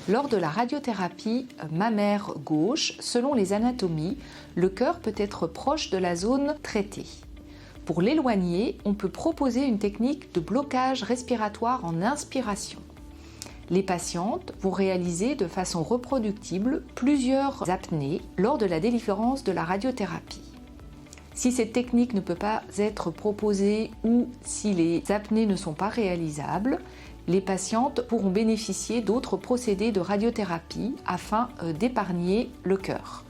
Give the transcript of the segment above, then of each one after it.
Lors de la radiothérapie mammaire gauche, selon les anatomies, le cœur peut être proche de la zone traitée. Pour l'éloigner, on peut proposer une technique de blocage respiratoire en inspiration. Les patientes vont réaliser de façon reproductible plusieurs apnées lors de la délivrance de la radiothérapie. Si cette technique ne peut pas être proposée ou si les apnées ne sont pas réalisables, les patientes pourront bénéficier d'autres procédés de radiothérapie afin d'épargner le cœur.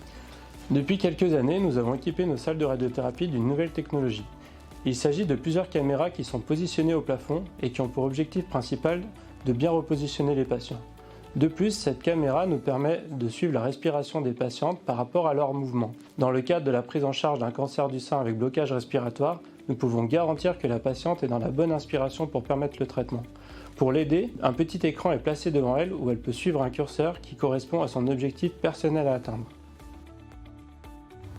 Depuis quelques années, nous avons équipé nos salles de radiothérapie d'une nouvelle technologie. Il s'agit de plusieurs caméras qui sont positionnées au plafond et qui ont pour objectif principal de bien repositionner les patients. De plus, cette caméra nous permet de suivre la respiration des patientes par rapport à leur mouvement. Dans le cadre de la prise en charge d'un cancer du sein avec blocage respiratoire, nous pouvons garantir que la patiente est dans la bonne inspiration pour permettre le traitement. Pour l'aider, un petit écran est placé devant elle où elle peut suivre un curseur qui correspond à son objectif personnel à atteindre.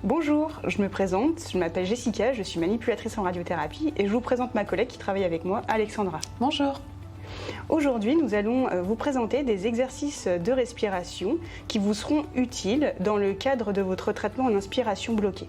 Bonjour, je me présente, je m'appelle Jessica, je suis manipulatrice en radiothérapie et je vous présente ma collègue qui travaille avec moi, Alexandra. Bonjour. Aujourd'hui, nous allons vous présenter des exercices de respiration qui vous seront utiles dans le cadre de votre traitement en inspiration bloquée.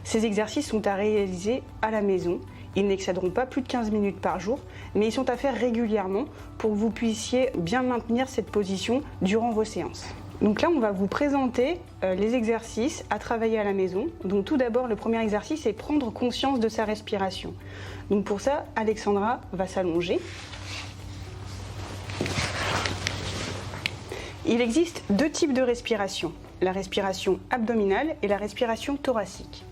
Ces exercices sont à réaliser à la maison. Ils n'excéderont pas plus de 15 minutes par jour, mais ils sont à faire régulièrement pour que vous puissiez bien maintenir cette position durant vos séances. Donc là, on va vous présenter les exercices à travailler à la maison. Donc tout d'abord, le premier exercice est prendre conscience de sa respiration. Donc pour ça, Alexandra va s'allonger. Il existe deux types de respiration, la respiration abdominale et la respiration thoracique.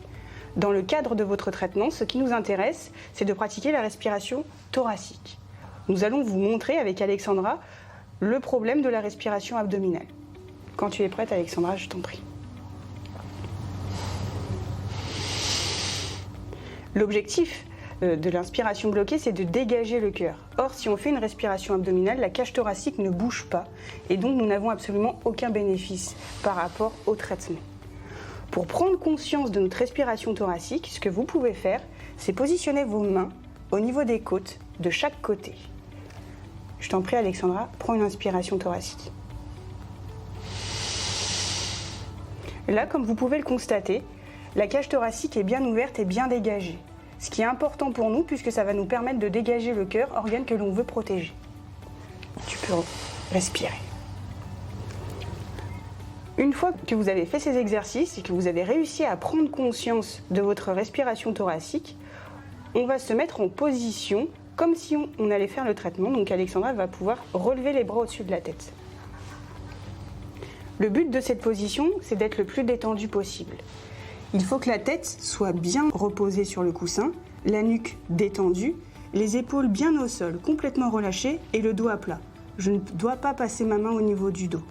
Dans le cadre de votre traitement, ce qui nous intéresse, c'est de pratiquer la respiration thoracique. Nous allons vous montrer avec Alexandra le problème de la respiration abdominale. Quand tu es prête, Alexandra, je t'en prie. L'objectif de l'inspiration bloquée, c'est de dégager le cœur. Or, si on fait une respiration abdominale, la cage thoracique ne bouge pas et donc nous n'avons absolument aucun bénéfice par rapport au traitement. Pour prendre conscience de notre respiration thoracique, ce que vous pouvez faire, c'est positionner vos mains au niveau des côtes de chaque côté. Je t'en prie, Alexandra, prends une inspiration thoracique. Là, comme vous pouvez le constater, la cage thoracique est bien ouverte et bien dégagée. Ce qui est important pour nous puisque ça va nous permettre de dégager le cœur, organe que l'on veut protéger. Tu peux respirer. Une fois que vous avez fait ces exercices et que vous avez réussi à prendre conscience de votre respiration thoracique, on va se mettre en position comme si on allait faire le traitement. Donc Alexandra va pouvoir relever les bras au-dessus de la tête. Le but de cette position, c'est d'être le plus détendu possible. Il faut que la tête soit bien reposée sur le coussin, la nuque détendue, les épaules bien au sol, complètement relâchées et le dos à plat. Je ne dois pas passer ma main au niveau du dos.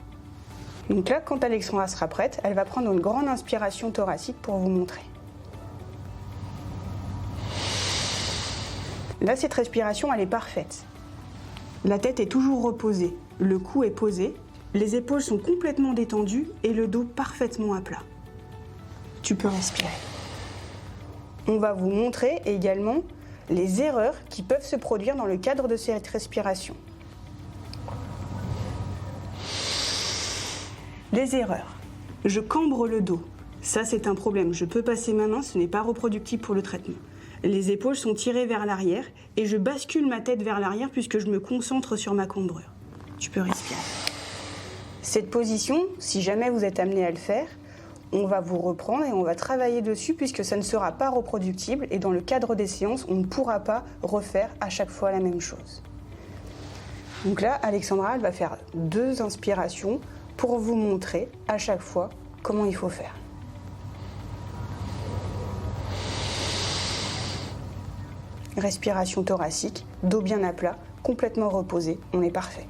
Donc là, quand Alexandra sera prête, elle va prendre une grande inspiration thoracique pour vous montrer. Là, cette respiration, elle est parfaite. La tête est toujours reposée, le cou est posé, les épaules sont complètement détendues et le dos parfaitement à plat. Tu peux respirer. On va vous montrer également les erreurs qui peuvent se produire dans le cadre de cette respiration. Les erreurs. Je cambre le dos. Ça, c'est un problème. Je peux passer ma main, ce n'est pas reproductible pour le traitement. Les épaules sont tirées vers l'arrière et je bascule ma tête vers l'arrière puisque je me concentre sur ma cambrure. Tu peux respirer. Cette position, si jamais vous êtes amené à le faire, on va vous reprendre et on va travailler dessus puisque ça ne sera pas reproductible et dans le cadre des séances, on ne pourra pas refaire à chaque fois la même chose. Donc là, Alexandra, elle va faire 2 inspirations pour vous montrer à chaque fois comment il faut faire. Respiration thoracique, dos bien à plat, complètement reposé, on est parfait.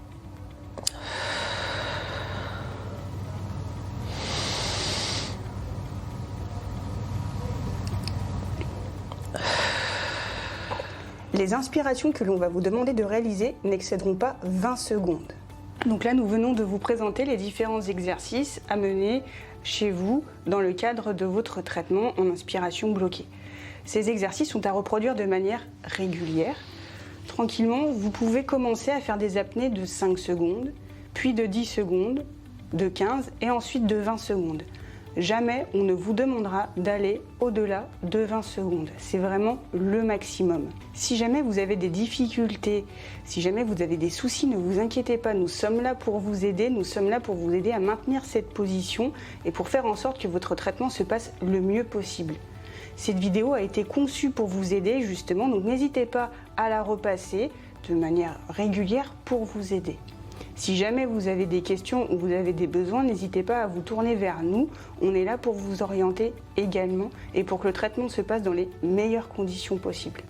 Les inspirations que l'on va vous demander de réaliser n'excéderont pas 20 secondes. Donc là, nous venons de vous présenter les différents exercices à mener chez vous dans le cadre de votre traitement en inspiration bloquée. Ces exercices sont à reproduire de manière régulière. Tranquillement, vous pouvez commencer à faire des apnées de 5 secondes, puis de 10 secondes, de 15 et ensuite de 20 secondes. Jamais on ne vous demandera d'aller au-delà de 20 secondes. C'est vraiment le maximum. Si jamais vous avez des difficultés, si jamais vous avez des soucis, ne vous inquiétez pas. Nous sommes là pour vous aider. Nous sommes là pour vous aider à maintenir cette position et pour faire en sorte que votre traitement se passe le mieux possible. Cette vidéo a été conçue pour vous aider justement, donc n'hésitez pas à la repasser de manière régulière pour vous aider. Si jamais vous avez des questions ou vous avez des besoins, n'hésitez pas à vous tourner vers nous. On est là pour vous orienter également et pour que le traitement se passe dans les meilleures conditions possibles.